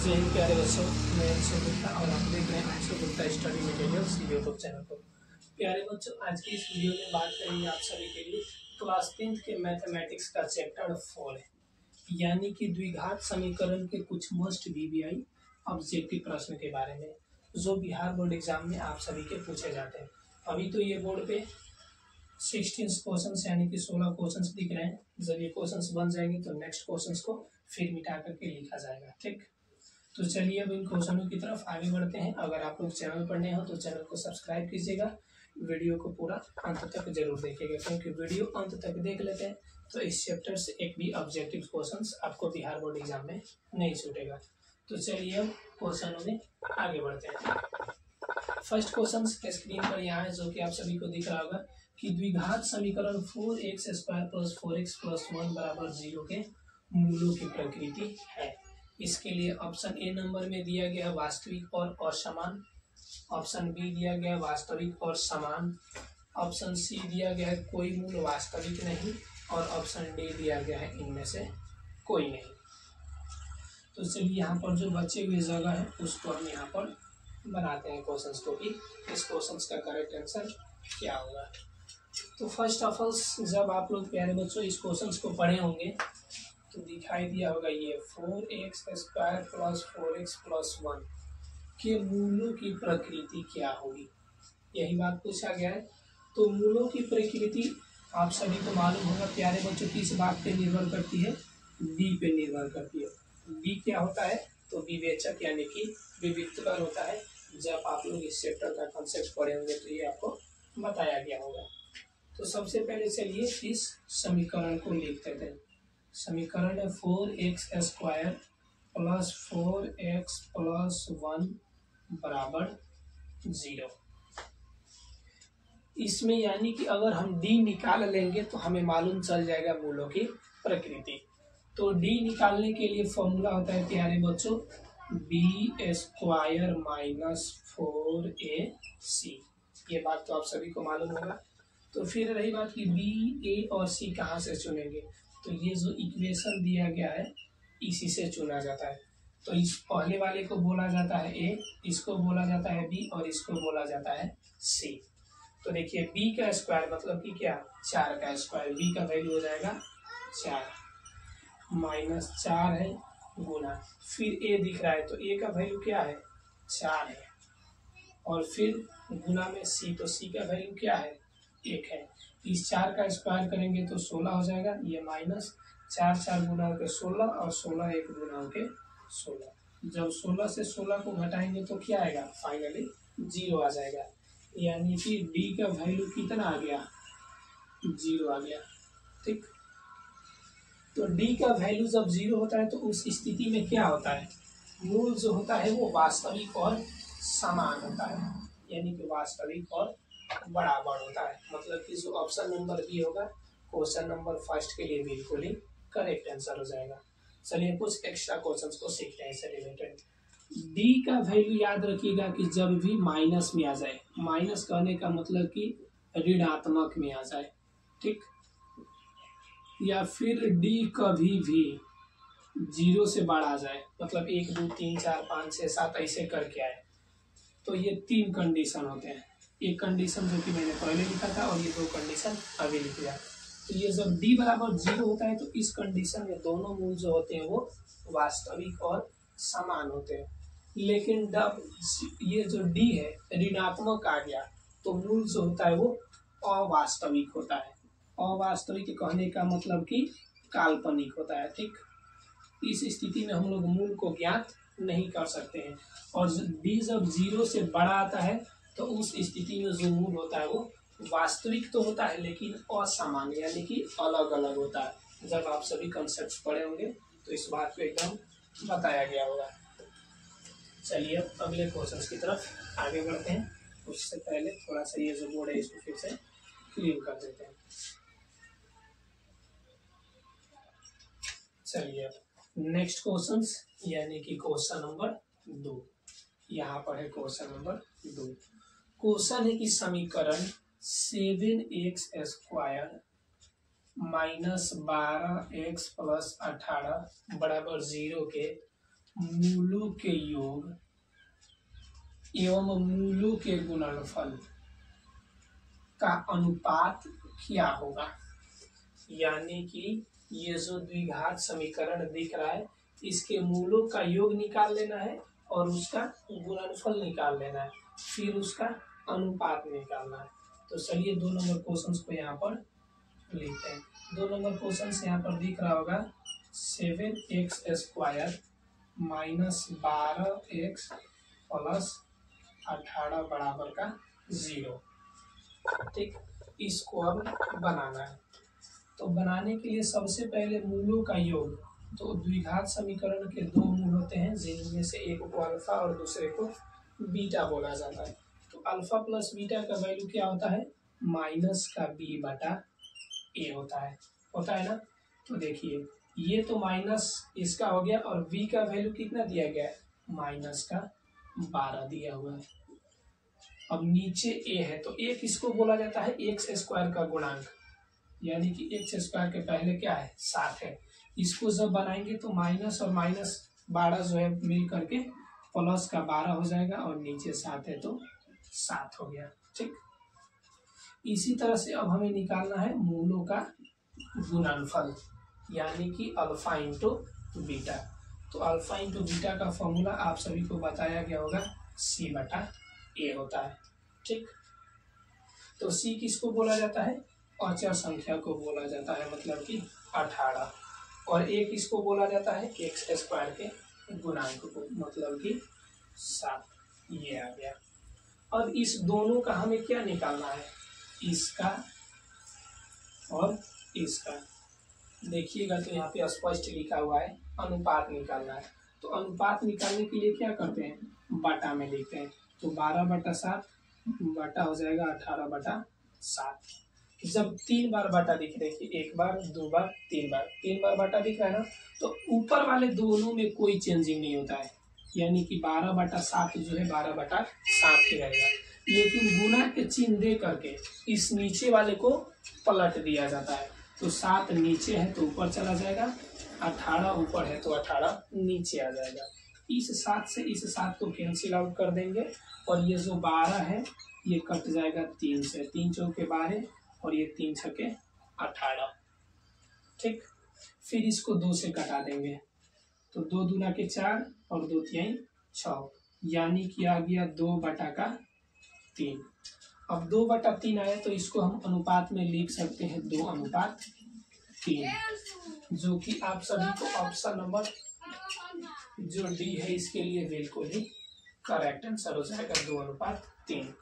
जय हिंद प्यारे बच्चों, मैं अंशु गुप्ता और आप देख रहे हैं Anshu Gupta study materials YouTube channel को। प्यारे बच्चों, आज की इस वीडियो में बात करेंगे आप सभी के लिए क्लास 10th के मैथमेटिक्स का चैप्टर 4 है, यानी कि द्विघात समीकरण के कुछ मस्ट वीवीआई ऑब्जेक्टिव प्रश्न के बारे में जो बिहार बोर्ड एग्जाम में आप सभी के पूछे जाते हैं। अभी तो ये बोर्ड पे 16 क्वेश्चन यानी कि 16 क्वेश्चन दिख रहे हैं। जब ये क्वेश्चन बन जाएंगे तो नेक्स्ट क्वेश्चन को फिर मिटा करके लिखा जाएगा। ठीक, तो चलिए अब इन क्वेश्चनों की तरफ आगे बढ़ते हैं। अगर आप लोग चैनल पर नए हो तो चैनल को सब्सक्राइब कीजिएगा, वीडियो को पूरा अंत तक जरूर देखिएगा, क्योंकि वीडियो अंत तक देख लेते हैं तो इस चैप्टर से एक भी ऑब्जेक्टिव क्वेश्चन आपको बिहार बोर्ड एग्जाम में नहीं छूटेगा। तो चलिए अब क्वेश्चनों में आगे बढ़ते हैं। फर्स्ट क्वेश्चन स्क्रीन पर यहाँ है, जो कि आप सभी को दिख रहा होगा कि द्विघात समीकरण 4x² + 4x + 1 = 0 के मूलों की प्रकृति है। इसके लिए ऑप्शन ए नंबर में दिया गया वास्तविक और असमान, ऑप्शन बी दिया गया वास्तविक और समान, ऑप्शन सी दिया गया है कोई मूल वास्तविक नहीं, और ऑप्शन डी दिया गया है इनमें से कोई नहीं। तो चलिए यहाँ पर जो बचे हुए जगह है उसको हम यहाँ पर बनाते हैं क्वेश्चंस को कि इस क्वेश्चंस का करेक्ट आंसर क्या होगा। तो फर्स्ट ऑफ ऑल, जब आप लोग प्यारे बच्चों इस क्वेश्चंस को पढ़े होंगे तो दिखाई दिया होगा ये 4x² + 4x + 1 के मूलों की प्रकृति क्या होगी, यही बात पूछा गया है। तो मूलों की प्रकृति आप सभी को मालूम होगा प्यारे बच्चों, किस बात पे निर्भर करती है? बी पे निर्भर करती है। बी क्या होता है? तो विवेचक यानी कि विविक्तकर होता है। जब आप लोग इस चैप्टर का कॉन्सेप्ट पढ़े होंगे तो ये आपको बताया गया होगा। तो सबसे पहले चलिए इस समीकरण को लिखते हैं। समीकरण है 4x² + 4x + 1 = 0। इसमें यानी कि अगर हम डी निकाल लेंगे तो हमें मालूम चल जाएगा मूलों की प्रकृति। तो डी निकालने के लिए फॉर्मूला होता है प्यारे बच्चों b² - 4ac। ये बात तो आप सभी को मालूम होगा। तो फिर रही बात कि बी, ए और सी कहाँ से चुनेंगे, तो ये जो इक्वेशन दिया गया है इसी से चुना जाता है। तो इस पहले वाले को बोला जाता है ए, इसको बोला जाता है बी और इसको बोला जाता है सी। तो देखिए बी का स्क्वायर मतलब कि क्या? 4 का स्क्वायर। बी का वैल्यू हो जाएगा 4 -4 है गुना, फिर ए दिख रहा है तो ए का वैल्यू क्या है? 4 है, और फिर गुना में सी, तो सी का वैल्यू क्या है? 1 है। इस 4 का स्क्वायर करेंगे तो 16 हो जाएगा। ये -4 4 गुना होकर 16 और 16 1 गुना होकर 16। जब 16 से 16 को घटाएंगे तो क्या आएगा? फाइनली 0 आ जाएगा। यानी कि डी का वैल्यू कितना आ गया? 0 आ गया। ठीक, तो डी का वैल्यू जब 0 होता है तो उस स्थिति में क्या होता है? मूल जो होता है वो वास्तविक और समान होता है, यानी कि वास्तविक और बराबर होता है। मतलब कि जो ऑप्शन नंबर बी होगा क्वेश्चन नंबर फर्स्ट के लिए बिल्कुल ही करेक्ट आंसर हो जाएगा। चलिए कुछ एक्स्ट्रा क्वेश्चंस को सीखते हैं इससे रिलेटेड। डी का वैल्यू याद रखिएगा कि जब भी माइनस में आ जाए, माइनस कहने का मतलब कि ऋणात्मक में आ जाए, ठीक, या फिर डी कभी भी 0 से बड़ा आ जाए, मतलब 1 2 3 4 5 6 7 ऐसे करके आए, तो ये 3 कंडीशन होते हैं। एक कंडीशन जो कि मैंने पहले लिखा था और ये 2 कंडीशन अभी लिख दिया। तो ये जब d = 0 होता है तो इस कंडीशन में दोनों मूल जो होते हैं वो वास्तविक और समान होते हैं। लेकिन जब ये जो d है ऋणात्मक आ गया तो मूल जो होता है वो अवास्तविक होता है। अवास्तविक कहने का मतलब कि काल्पनिक होता है। ठीक, इस स्थिति में हम लोग मूल को ज्ञात नहीं कर सकते हैं। और d जब 0 से बड़ा आता है तो उस स्थिति में जो मूल होता है वो वास्तविक तो होता है लेकिन असमान, यानी कि अलग अलग होता है। जब आप सभी कॉन्सेप्ट पढ़े होंगे तो इस बात को एकदम बताया गया होगा। चलिए अब अगले क्वेश्चन की तरफ आगे बढ़ते हैं। उससे पहले थोड़ा सा ये जो बोर्ड है इसको फिर से क्लियर कर देते हैं। चलिए नेक्स्ट क्वेश्चन यानी कि क्वेश्चन नंबर 2, यहाँ पर है क्वेश्चन नंबर 2। क्वेश्चन है कि समीकरण 7x² - 12x + 18 = 0 के मूलों के योग एवं मूलों के गुणनफल का अनुपात क्या होगा। यानी कि ये जो द्विघात समीकरण दिख रहा है इसके मूलों का योग निकाल लेना है और उसका गुणनफल निकाल लेना है, फिर उसका अनुपात निकालना है। तो चलिए 2 नंबर क्वेश्चन को यहाँ पर लिखते हैं। 2 नंबर क्वेश्चन यहाँ पर दिख रहा होगा 7x square minus 12x plus 18 बराबर का 0। ठीक, इसको अब बनाना है। तो बनाने के लिए सबसे पहले मूलों का योग, तो द्विघात समीकरण के 2 मूल होते हैं जिनमें से एक को अल्फा और दूसरे को बीटा बोला जाता है। तो अल्फा प्लस बीटा का वैल्यू क्या होता है, माइनस का बी बटा ए होता है ना। तो देखिए ये तो माइनस इसका हो गया और बी का वैल्यू कितना दिया गया है, माइनस का 12 दिया हुआ है। अब नीचे ए है तो ए किसको बोला जाता है, एक्स स्क्वायर का गुणांक, यानी कि एक्स स्क्वायर के पहले क्या है 7 है। इसको जब बनाएंगे तो माइनस और माइनस 12 जो है मिल करके प्लस का 12 हो जाएगा और नीचे 7 है तो 7 हो गया। ठीक, इसी तरह से अब हमें निकालना है मूलों का गुणनफल, यानी कि अल्फा इंटू बीटा। तो अल्फा इंटू बीटा का फॉर्मूला आप सभी को बताया गया होगा, सी बटा ए होता है। ठीक, तो सी किसको बोला जाता है, अचर संख्या को बोला जाता है, मतलब कि 18, और ए किसको बोला जाता है, एक्स स्क्वायर के गुणांक को, मतलब कि 7। ये आ गया। अब इस दोनों का हमें क्या निकालना है, इसका और इसका। देखिएगा तो यहाँ पे स्पष्ट लिखा हुआ है अनुपात निकालना है। तो अनुपात निकालने के लिए क्या करते हैं, बटा में लिखते हैं। तो 12/7 बटा हो जाएगा 18/7। जब 3 बार बटा दिख रहा है कि 1 बार 2 बार 3 बार 3 बार बटा दिख रहा है ना, तो ऊपर वाले दोनों में कोई चेंजिंग नहीं होता है, यानी कि 12/7 जो है 12/7 ही रहेगा। लेकिन गुना के चिन्ह दे करके इस नीचे वाले को पलट दिया जाता है। तो 7 नीचे है तो ऊपर चला जाएगा, 18 ऊपर है तो 18 नीचे आ जाएगा। इस 7 से इस 7 को कैंसिल आउट कर देंगे और ये जो 12 है ये कट जाएगा 3 से, 3 चौके 12 और ये 3 छके 18। ठीक, फिर इसको 2 से कटा देंगे तो 2 दूना के 4 और 2 तिहाई 6, यानी कि आ गया 2/3। अब 2/3 आया तो इसको हम अनुपात में लिख सकते हैं 2/3, जो कि आप सभी को ऑप्शन नंबर जो डी है इसके लिए बिल्कुल ही करेक्ट आंसर हो जाएगा, 2/3।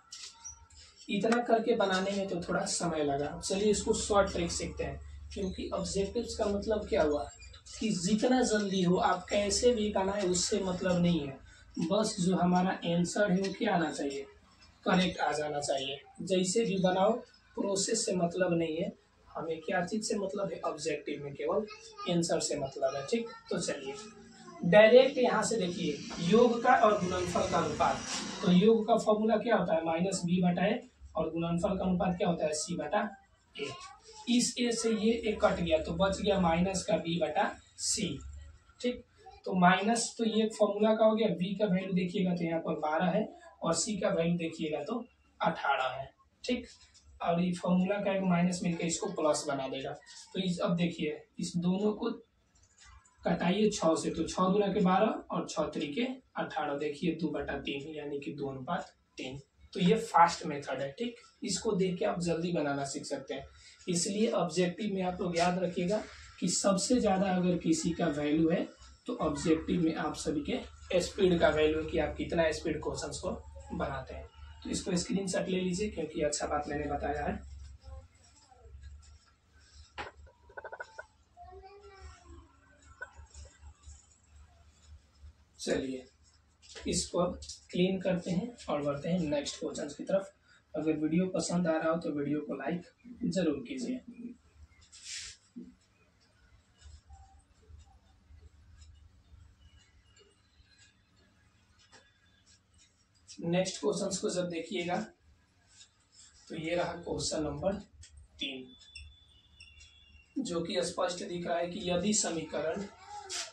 इतना करके बनाने में तो थोड़ा समय लगा। चलिए इसको शॉर्ट ट्रिक सीखते हैं, क्योंकि ऑब्जेक्टिव्स का मतलब क्या हुआ कि जितना जल्दी हो आप कैसे भी बनाए उससे मतलब नहीं है, बस जो हमारा आंसर है वो क्या आना चाहिए, करेक्ट आ जाना चाहिए। जैसे भी बनाओ प्रोसेस से मतलब नहीं है, हमें क्या चीज से मतलब है, ऑब्जेक्टिव में केवल आंसर से मतलब है। ठीक, तो चलिए डायरेक्ट यहाँ से देखिए योग का और गुणनफल का अनुपात। तो योग का फॉर्मूला क्या होता है, माइनस बी बटा ए, और गुणनफल का अनुपात क्या होता है, सी बटा ए। इस ए से ये ए कट गया तो बच गया माइनस का बी बटा सी। ठीक, तो माइनस तो ये फॉर्मूला का हो गया, बी का वैल्यू देखिएगा तो यहाँ पर 12 है और सी का वैल्यू देखिएगा तो 18 है। ठीक, और ये फॉर्मूला का एक माइनस मिलकर इसको प्लस बना देगा। तो इस अब देखिए इस दोनों को कटाइए 6 से, तो 6 दूना के 12 और 6 त्रिके 18, देखिए 2/3 यानी कि 2/3। तो ये फास्ट मेथड है। ठीक, इसको देख के आप जल्दी बनाना सीख सकते हैं। इसलिए ऑब्जेक्टिव में आप लोग याद रखिएगा कि सबसे ज्यादा अगर किसी का वैल्यू है तो ऑब्जेक्टिव में आप सभी के स्पीड का वैल्यू है कि आप कितना स्पीड क्वेश्चंस को बनाते हैं। तो इसको स्क्रीनशॉट ले लीजिए क्योंकि अच्छा बात मैंने बताया है। चलिए इसको अब क्लीन करते हैं और बढ़ते हैं नेक्स्ट क्वेश्चन की तरफ। अगर वीडियो पसंद आ रहा हो तो वीडियो को लाइक जरूर कीजिए। नेक्स्ट क्वेश्चन को जब देखिएगा तो ये रहा क्वेश्चन नंबर 3, जो कि स्पष्ट दिख रहा है कि यदि समीकरण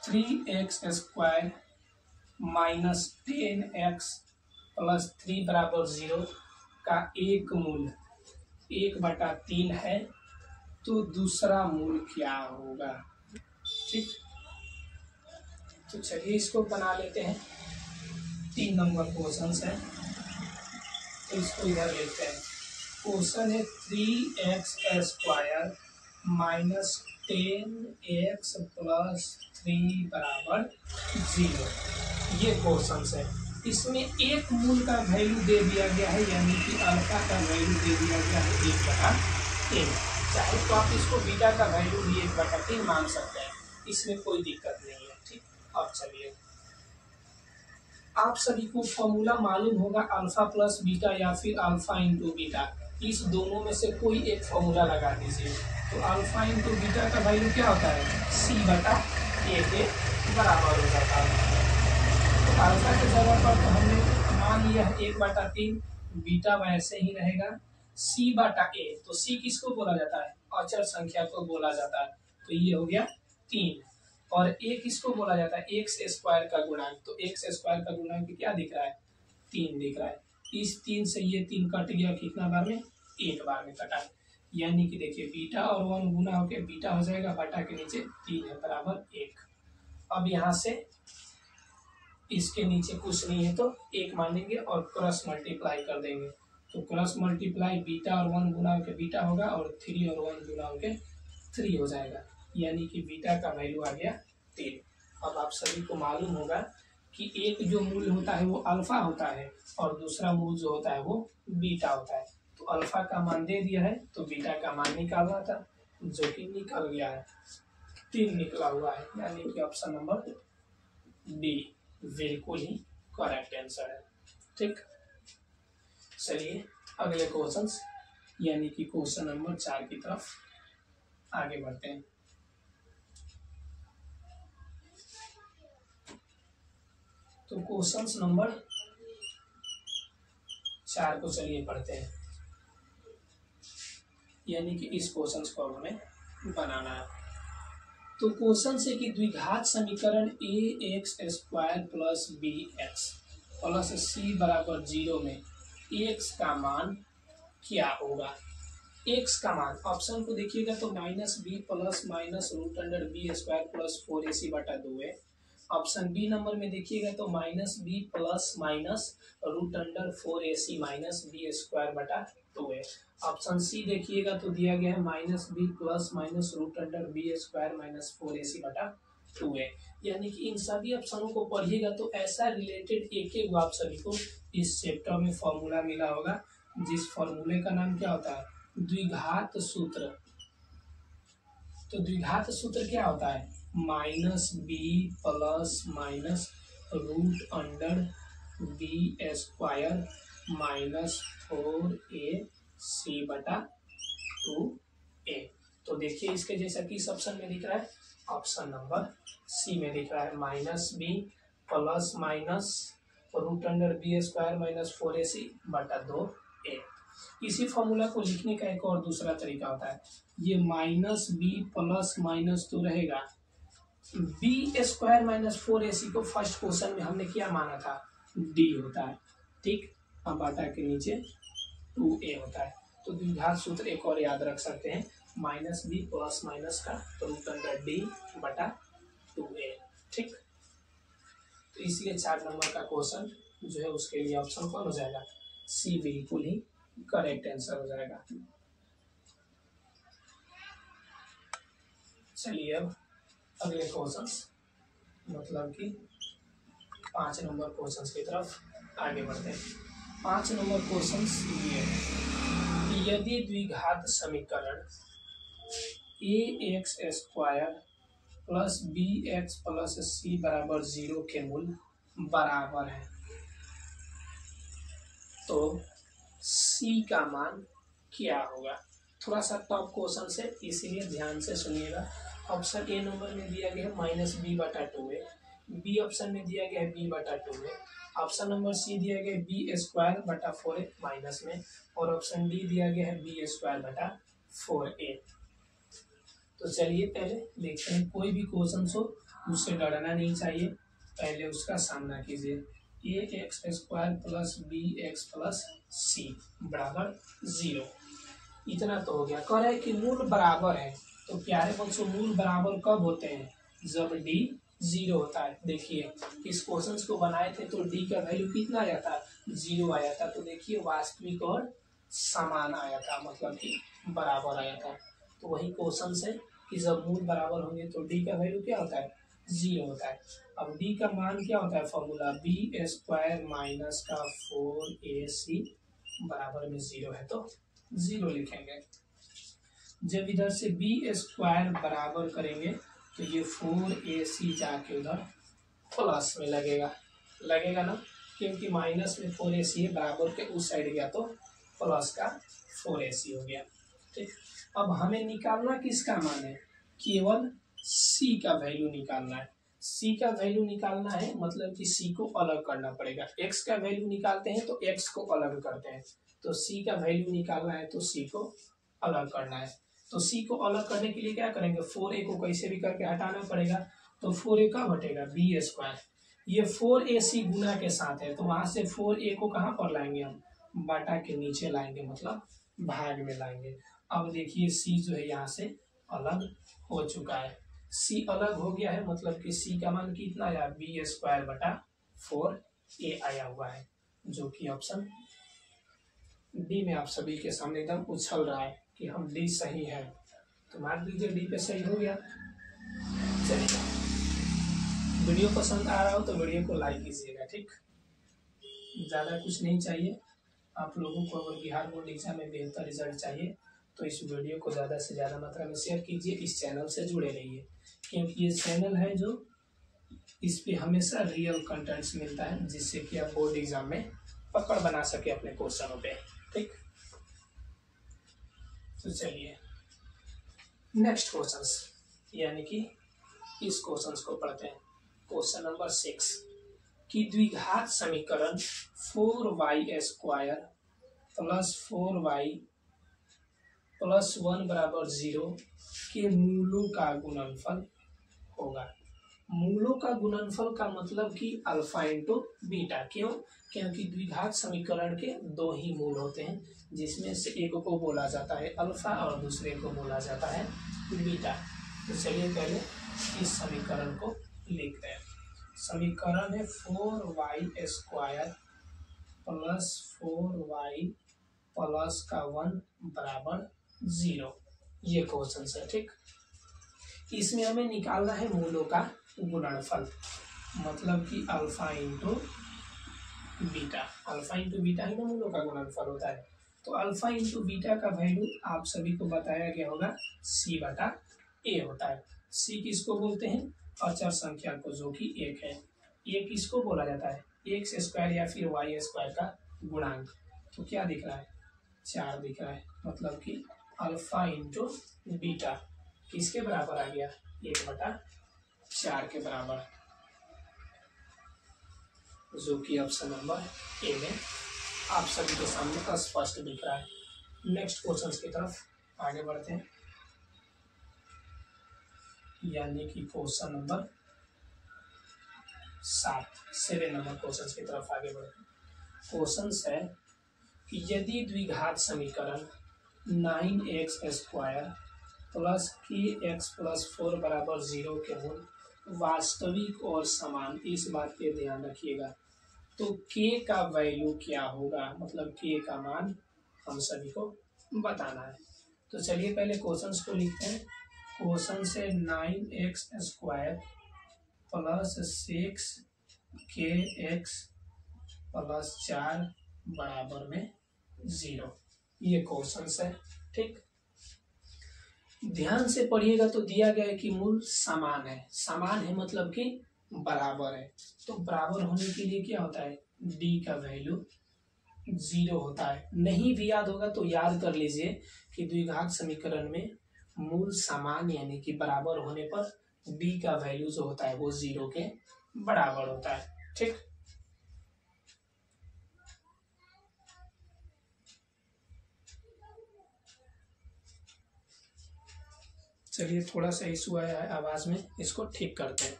3x² -10x+3 बराबर 0 का एक मूल 1/3 है, तो दूसरा मूल क्या होगा। ठीक, तो चलिए इसको बना लेते हैं। 3 नंबर क्वेश्चन है, तो इसको इधर लेते हैं। क्वेश्चन है 3x² -10x+3 बराबर 0। ये क्वेश्चन है। इसमें एक मूल का वैल्यू दे दिया गया है, यानी कि अल्फा का वैल्यू दे दिया गया है 1/3। चाहे तो आप इसको बीटा का वैल्यू भी 1/3 मान सकते हैं, इसमें कोई दिक्कत नहीं है। ठीक, अब चलिए आप सभी को फॉर्मूला मालूम होगा अल्फा प्लस बीटा या फिर अल्फा इंटू बीटा। इस दोनों में से कोई एक फॉर्मूला लगा दीजिए। तो अल्फा इंटू बीटा का वैल्यू क्या होता है, c/a के बराबर हो जाता है। तो अल्फा की जगह पर तो हमने मान लिया है 1/3, बीटा वैसे ही रहेगा c/a। तो c किसको बोला जाता है, अचर संख्या को बोला जाता है, तो ये हो गया 3। और a किसको बोला जाता है, x² का गुणांक। तो x² का गुणांक क्या दिख रहा है, 3 दिख रहा है। इस 3 से ये 3 कट गया, कितना बार में, एक बार में कटा। यानी कि देखिए बीटा और 1 गुना होके बीटा हो जाएगा, बटा के नीचे 3 है बराबर 1। अब यहाँ से इसके नीचे कुछ नहीं है तो 1 मानेंगे और क्रॉस मल्टीप्लाई कर देंगे। तो क्रॉस मल्टीप्लाई बीटा और 1 गुना होके बीटा होगा और 3 और 1 गुना होके 3 हो जाएगा, यानी कि बीटा का वैल्यू आ गया 3। अब आप सभी को मालूम होगा कि एक जो मूल होता है वो अल्फा होता है और दूसरा मूल जो होता है वो बीटा होता है। तो अल्फा का मान दे दिया है, तो बीटा का मान निकालना था, जो कि निकल गया है, 3 निकला हुआ है, यानी कि ऑप्शन नंबर डी बिल्कुल ही करेक्ट आंसर है। ठीक, चलिए अगले क्वेश्चन यानी कि क्वेश्चन नंबर 4 की तरफ आगे बढ़ते हैं। तो क्वेश्चन नंबर 4 को चलिए पढ़ते हैं, यानी कि इस क्वेश्चन को हमें बनाना है। तो क्वेश्चन से कि द्विघात समीकरण ax² + bx + c बराबर 0 में x का मान क्या होगा। x का मान ऑप्शन को देखिएगा तो -b + -√b² + 4ac/2 है। ऑप्शन बी नंबर में देखिएगा तो -b + -√4ac - b² है। ऑप्शन सी देखिएगा तो दिया गया है -b + -√b² - 4ac/2 है। यानी कि इन सभी ऑप्शनों को पढ़िएगा तो ऐसा रिलेटेड एक एक आप सभी को इस चैप्टर में फॉर्मूला मिला होगा, जिस फॉर्मूले का नाम क्या होता है, द्विघात सूत्र। तो द्विघात सूत्र क्या होता है, -b + -√b² - 4ac/2a। तो देखिए इसके जैसा किस ऑप्शन में दिख रहा है, ऑप्शन नंबर सी में दिख रहा है, -b + -√b² - 4ac/2a। इसी फॉर्मूला को लिखने का एक और दूसरा तरीका होता है, ये -b प्लस माइनस तो रहेगा, b² - 4ac को फर्स्ट क्वेश्चन में हमने क्या माना था, d होता है। ठीक, अब बाटा के नीचे 2a होता है। तो द्विघात सूत्र एक और याद रख सकते हैं, -b प्लस माइनस का √d/2a। ठीक, तो इसलिए 4 नंबर का क्वेश्चन जो है उसके लिए ऑप्शन कौन हो जाएगा, सी बिल्कुल ही करेक्ट आंसर हो जाएगा। चलिए अब अगले क्वेश्चन मतलब कि 5 नंबर क्वेश्चन की तरफ आगे बढ़ते हैं। 5 नंबर क्वेश्चन ये है कि यदि द्विघात समीकरण ax² + bx + c बराबर 0 के मूल बराबर है, तो c का मान क्या होगा। थोड़ा सा टफ क्वेश्चन से, इसीलिए ध्यान से सुनिएगा। ऑप्शन ए नंबर में दिया गया है -b/2 है, बी ऑप्शन में दिया गया है b/2 है, ऑप्शन नंबर सी दिया गया है b²/4 है माइनस में, और ऑप्शन डी दिया गया है b²/4a। तो चलिए पहले देखते हैं, कोई भी क्वेश्चन हो उससे डरना नहीं चाहिए, पहले उसका सामना कीजिए। A X square plus B X plus C बराबर 0। इतना तो हो गया। कह रहा है कि मूल बराबर है, तो प्यारे बच्चों मूल बराबर कब होते हैं? जब डी 0 होता है। देखिए इस क्वेश्चन को बनाए थे तो डी का वैल्यू कितना आया था? 0 आया था। तो देखिए वास्तविक और समान आया था, मतलब कि बराबर आया था। तो वही क्वेश्चन है कि जब मूल बराबर होंगे तो डी का वैल्यू क्या होता है? 0 होता है। अब डी का मान क्या होता है? फॉर्मूला बी स्क्वायर माइनस का 4ac बराबर में 0 है तो 0 लिखेंगे। जब इधर से बी स्क्वायर बराबर करेंगे तो ये 4ac जाके उधर प्लस में लगेगा ना, क्योंकि माइनस में 4ac है, बराबर के उस साइड गया तो प्लस का 4ac हो गया। ठीक, अब हमें निकालना किसका मान है? केवल c का वैल्यू निकालना है। c का वैल्यू निकालना है मतलब कि c को अलग करना पड़ेगा। x का वैल्यू निकालते हैं तो x को अलग करते हैं, तो c का वैल्यू निकालना है तो c को अलग करना है। तो c को अलग करने के लिए क्या करेंगे? 4a को कैसे भी करके हटाना पड़ेगा। तो 4a कब हटेगा? B square. ये 4ac गुना के साथ है, तो वहां से 4a को कहाँ पर लाएंगे? हम बटा के नीचे लाएंगे, मतलब भाग में लाएंगे। अब देखिए c जो है यहाँ से अलग हो चुका है। c अलग हो गया है, मतलब कि c का मान कितना आया? बी स्क्वायर बटा 4a आया हुआ है, जो कि ऑप्शन डी में आप सभी के सामने एकदम उछल रहा है कि हम डी सही है। तो मान लीजिए डी पे सही हो गया। चलिए, वीडियो पसंद आ रहा हो तो वीडियो को लाइक कीजिएगा। ठीक, ज़्यादा कुछ नहीं चाहिए। आप लोगों को अगर बिहार बोर्ड एग्जाम में बेहतर रिजल्ट चाहिए तो इस वीडियो को ज़्यादा से ज़्यादा मात्रा में शेयर कीजिए। इस चैनल से जुड़े रहिए, क्योंकि ये चैनल है जो इस पे हमेशा रियल कंटेंट्स मिलता है, जिससे कि आप बोर्ड एग्जाम में पकड़ बना सके अपने क्वेश्चनों पे। ठीक, तो चलिए नेक्स्ट क्वेश्चंस, यानी कि इस क्वेश्चंस को पढ़ते हैं। क्वेश्चन नंबर 6 कि द्विघात समीकरण 4y square plus 4y plus 1 बराबर 0 के मूलों का गुणनफल होगा। मूलों का गुणनफल का मतलब कि अल्फा इंटू बीटा। क्यों? क्योंकि द्विघात समीकरण के दो ही मूल होते हैं, जिसमें से एक को बोला जाता है अल्फा और दूसरे को बोला जाता है बीटा। तो चलिए पहले इस समीकरण को लिखते हैं। समीकरण है 4y square plus 4y plus का 1 बराबर 0। ये क्वेश्चन है। ठीक, इसमें हमें निकालना है मूलों का गुणनफल, मतलब कि alpha into beta. Alpha into beta ही ना मूलों का गुणनफल होता है। तो अल्फा इंटू बीटा का वैल्यू आप सभी को बताया गया होगा c बटा a होता है। c किसको बोलते हैं? अचर संख्या को, जो कि 1 है। a किसको बोला जाता है? एक्स स्क्वायर या फिर वाई स्क्वायर का गुणांक। तो क्या दिख रहा है? 4 दिख रहा है, मतलब कि अल्फा इंटू बीटा किसके बराबर आ गया? 1/4 के बराबर, जो कि ऑप्शन नंबर ए में आप सभी के सामने का स्पष्ट दिख रहा है। नेक्स्ट क्वेश्चन की तरफ आगे बढ़ते हैं, यानी कि क्वेश्चन नंबर 7 नंबर क्वेश्चन की तरफ आगे बढ़ते हैं। क्वेश्चन है कि यदि द्विघात समीकरण 9x square plus kx plus 4 बराबर 0 के मूल वास्तविक और समान, इस बात पे ध्यान रखिएगा, तो k का वैल्यू क्या होगा? मतलब k का मान हम सभी को बताना है। तो चलिए पहले क्वेश्चंस को लिखते हैं। क्वेश्चन से 9x square plus 6kx plus 4 बराबर में 0, ये क्वेश्चन है। ठीक, ध्यान से पढ़िएगा तो दिया गया है कि मूल समान है। समान है मतलब कि बराबर है। तो बराबर होने के लिए क्या होता है? d का वैल्यू 0 होता है। नहीं भी याद होगा तो याद कर लीजिए कि द्विघात समीकरण में मूल समान यानी कि बराबर होने पर d का वैल्यू जो होता है वो 0 के बराबर होता है। ठीक, चलिए थोड़ा सा इशू आया है आवाज में, इसको ठीक करते हैं।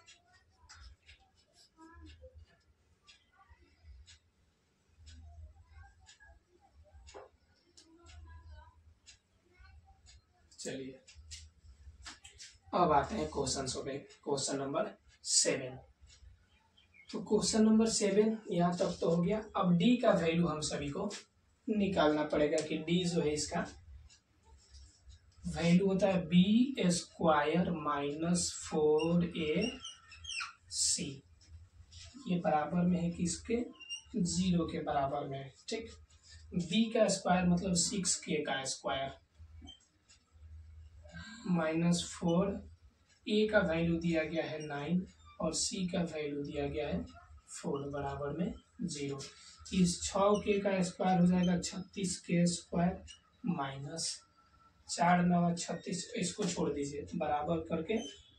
चलिए अब आते हैं क्वेश्चन पे। Question number 7। तो क्वेश्चन नंबर 7 यहाँ तक तो हो गया। अब डी का वैल्यू हम सभी को निकालना पड़ेगा कि डी जो है इसका वैल्यू होता है बी स्क्वायर माइनस 4ac, ये बराबर में है किसके, 0 के बराबर में है। ठीक, बी का स्क्वायर मतलब 6k का स्क्वायर माइनस 4, ए का वैल्यू दिया गया है 9 और सी का वैल्यू दिया गया है 4 बराबर में 0। इस 6k का स्क्वायर हो जाएगा 36k स्क्वायर माइनस 4 9 36, इसको छोड़ दीजिए बराबर करके,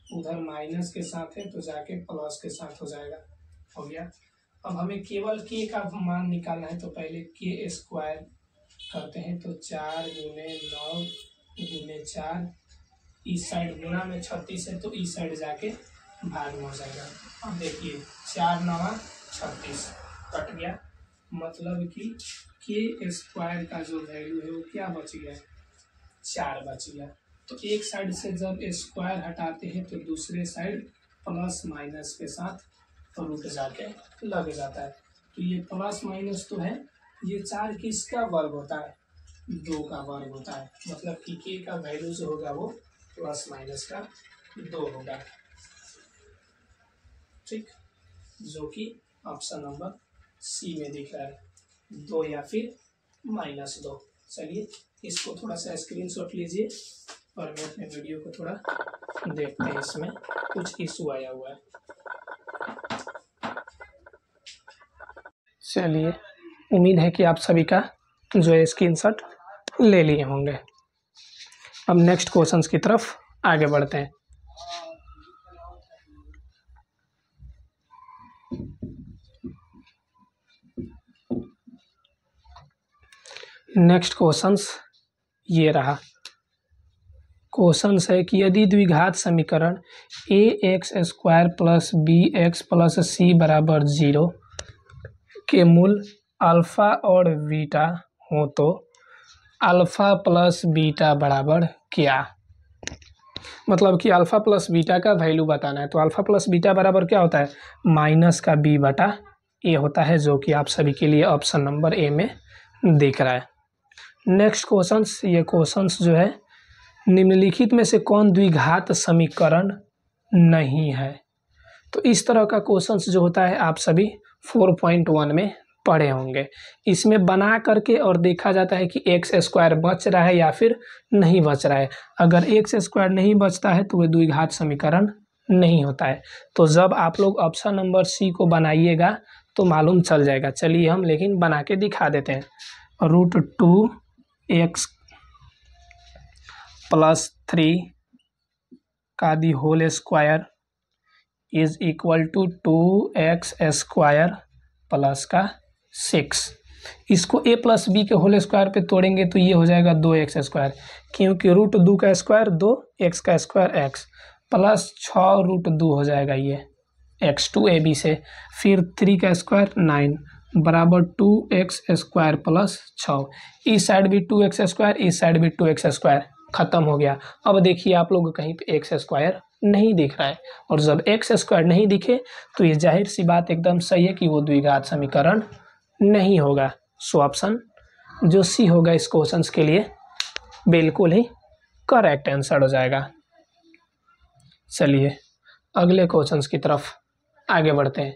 उधर माइनस के साथ है तो जाके प्लस के साथ हो जाएगा। हो गया। अब हमें केवल k का मान निकालना है तो पहले k स्क्वायर करते हैं तो 4 गुने 9 गुने 4, इस साइड गुना में 36 है तो इस साइड जाके भाग में हो जाएगा। अब देखिए 4 9 36 कट गया, मतलब कि के स्क्वायर का जो वैल्यू है वो क्या बच गया, 4 बच गया। तो एक साइड से जब स्क्वायर हटाते हैं तो दूसरे साइड प्लस माइनस के साथ रूट जाके लग जाता है। तो ये प्लस माइनस तो है, ये 4 किसका वर्ग होता है, 2 का वर्ग होता है, मतलब कि के का वैल्यू जो होगा वो प्लस माइनस का 2 होगा। ठीक, जो कि ऑप्शन नंबर सी में दिख रहा है, 2 या फिर -2। चलिए इसको थोड़ा सा स्क्रीनशॉट लीजिए और मैं अपने वीडियो को थोड़ा देखते हैं, इसमें कुछ इशू आया हुआ है। चलिए उम्मीद है कि आप सभी का जो है स्क्रीनशॉट ले लिए होंगे। अब नेक्स्ट क्वेश्चंस की तरफ आगे बढ़ते हैं। नेक्स्ट क्वेश्चंस ये रहा। क्वेश्चंस है कि यदि द्विघात समीकरण ax² plus bx plus c बराबर 0 के मूल अल्फ़ा और बीटा हो तो अल्फ़ा प्लस बीटा बराबर क्या, मतलब कि अल्फ़ा प्लस बीटा का वैल्यू बताना है। तो अल्फ़ा प्लस बीटा बराबर क्या होता है, माइनस का b बटा a होता है, जो कि आप सभी के लिए ऑप्शन नंबर ए में दिख रहा है। नेक्स्ट क्वेश्चंस, ये क्वेश्चंस जो है निम्नलिखित में से कौन द्विघात समीकरण नहीं है। तो इस तरह का क्वेश्चंस जो होता है आप सभी 4.1 में पढ़े होंगे। इसमें बना करके और देखा जाता है कि x² बच रहा है या फिर नहीं बच रहा है। अगर x² नहीं बचता है तो वह द्विघात समीकरण नहीं होता है। तो जब आप लोग ऑप्शन नंबर सी को बनाइएगा तो मालूम चल जाएगा। चलिए हम लेकिन बना के दिखा देते हैं। √2x प्लस 3 का the whole square is equal to 2x² plus का 6। इसको a प्लस बी के होल स्क्वायर पे तोड़ेंगे तो ये हो जाएगा 2x², क्योंकि √2 का स्क्वायर 2, x का स्क्वायर x, प्लस 6√2 हो जाएगा ये x 2ab से, फिर 3 का स्क्वायर 9 बराबर 2x² प्लस 6। इस साइड भी 2x², इस साइड भी 2x², खत्म हो गया। अब देखिए आप लोग कहीं पे x² नहीं दिख रहा है, और जब x² नहीं दिखे तो ये जाहिर सी बात एकदम सही है कि वो द्विघात समीकरण नहीं होगा। सो ऑप्शन जो सी होगा इस क्वेश्चन के लिए बिल्कुल ही करेक्ट आंसर हो जाएगा। चलिए अगले क्वेश्चंस की तरफ आगे बढ़ते हैं।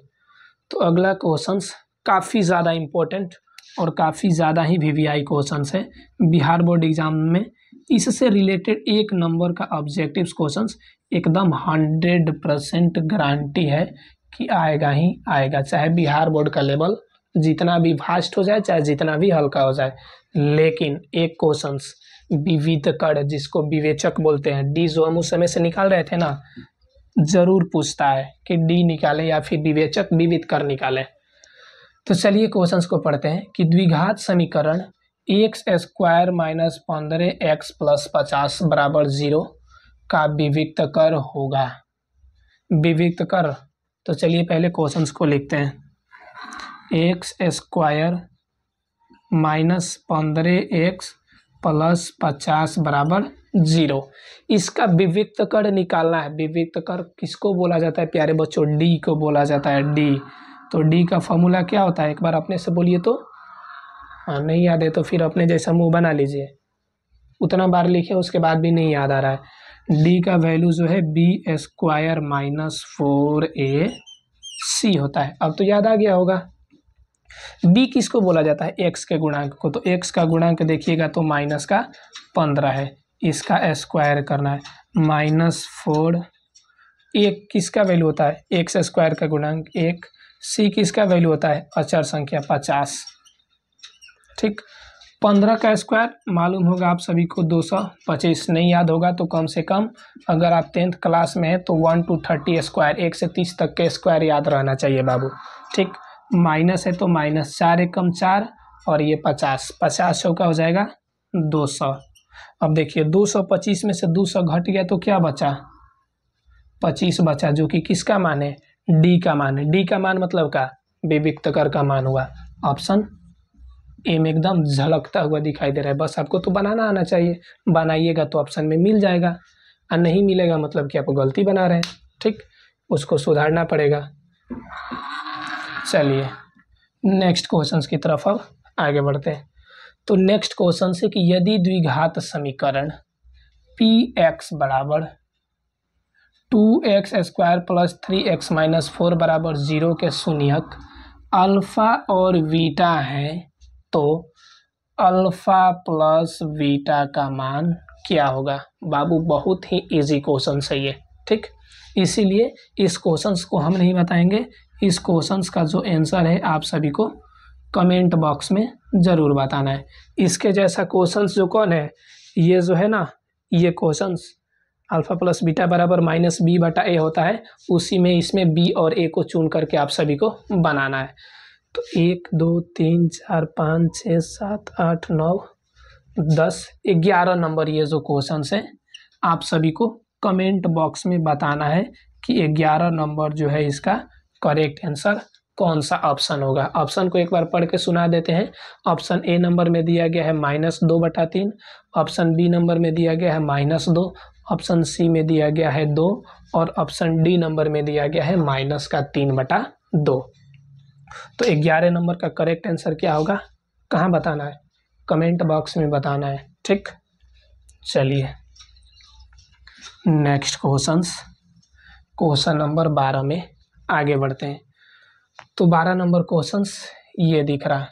तो अगला क्वेश्चंस काफ़ी ज़्यादा इम्पोर्टेंट और काफ़ी ज़्यादा ही VVI क्वेश्चंस है बिहार बोर्ड एग्जाम में। इससे रिलेटेड एक नंबर का ऑब्जेक्टिव क्वेश्चंस एकदम 100% गारंटी है कि आएगा ही आएगा, चाहे बिहार बोर्ड का लेवल जितना भी फास्ट हो जाए, चाहे जितना भी हल्का हो जाए। लेकिन एक क्वेश्चंस विविधकर, जिसको विवेचक बोलते हैं, डी जो हम उस समय से निकाल रहे थे ना, जरूर पूछता है कि डी निकालें या फिर विवेचक विविधकर निकालें। तो चलिए क्वेश्चंस को पढ़ते हैं कि द्विघात समीकरण x² माइनस 15x प्लस 50 बराबर 0 का विविधकर होगा। विविधकर, तो चलिए पहले क्वेश्चंस को लिखते हैं। x² माइनस 15x प्लस 50 बराबर 0। इसका विविक्त कर निकालना है। विविक्त कर किसको बोला जाता है प्यारे बच्चों? डी को बोला जाता है, डी। तो डी का फॉर्मूला क्या होता है, एक बार अपने से बोलिए तो। हाँ, नहीं याद है तो फिर अपने जैसा मुंह बना लीजिए। उतना बार लिखे उसके बाद भी नहीं याद आ रहा है। डी का वैल्यू जो है बी स्क्वायर माइनस 4ac होता है। अब तो याद आ गया होगा। बी किसको बोला जाता है? एक्स के गुणांक को। तो एक्स का गुणांक देखिएगा तो माइनस का 15 है, इसका स्क्वायर करना है -4। एक किसका वैल्यू होता है? एक्स स्क्वायर का गुणांक 1। सी किसका वैल्यू होता है? अचर संख्या 50। ठीक, 15 का स्क्वायर मालूम होगा आप सभी को 225। नहीं याद होगा तो कम से कम अगर आप 10th क्लास में है तो 1 to 30 स्क्वायर, 1 से 30 तक के स्क्वायर याद रहना चाहिए बाबू। ठीक, माइनस है तो माइनस 4 एकम 4 और ये 50, 50 चौका हो जाएगा 200। अब देखिए 225 में से 200 घट गया तो क्या बचा? 25 बचा, जो कि किसका मान है? डी का मान है। डी का मान मतलब का विविक्त कर का मान हुआ। ऑप्शन ए में एकदम झलकता हुआ दिखाई दे रहा है। बस आपको तो बनाना आना चाहिए, बनाइएगा तो ऑप्शन में मिल जाएगा, और नहीं मिलेगा मतलब कि आप गलती बना रहे हैं। ठीक, उसको सुधारना पड़ेगा। चलिए नेक्स्ट क्वेश्चन की तरफ अब आगे बढ़ते हैं। तो नेक्स्ट क्वेश्चन से कि यदि द्विघात समीकरण px बराबर 2x square plus 3x minus 4 बराबर 0 के शून्यक अल्फा और बीटा है तो अल्फा प्लस बीटा का मान क्या होगा? बाबू बहुत ही इजी क्वेश्चन है ये। ठीक, इसीलिए इस क्वेश्चन को हम नहीं बताएंगे। इस क्वेश्चन का जो आंसर है आप सभी को कमेंट बॉक्स में ज़रूर बताना है। इसके जैसा क्वेश्चन जो कौन है, ये जो है ना, ये क्वेश्चन अल्फा प्लस बीटा बराबर -b/a होता है, उसी में इसमें b और a को चुन करके आप सभी को बनाना है। तो 1 2 3 4 5 6 7 8 9 10 11 नंबर ये जो क्वेश्चन है आप सभी को कमेंट बॉक्स में बताना है कि 11 नंबर जो है इसका करेक्ट आंसर कौन सा ऑप्शन होगा। ऑप्शन को एक बार पढ़ के सुना देते हैं। ऑप्शन ए नंबर में दिया गया है -2/3, ऑप्शन बी नंबर में दिया गया है -2, ऑप्शन सी में दिया गया है 2 और ऑप्शन डी नंबर में दिया गया है -3/2। तो 11 नंबर का करेक्ट आंसर क्या होगा, कहाँ बताना है? कमेंट बॉक्स में बताना है। ठीक, चलिए नेक्स्ट क्वेश्चन नंबर 12 में आगे बढ़ते हैं। तो 12 नंबर क्वेश्चन ये दिख रहा है।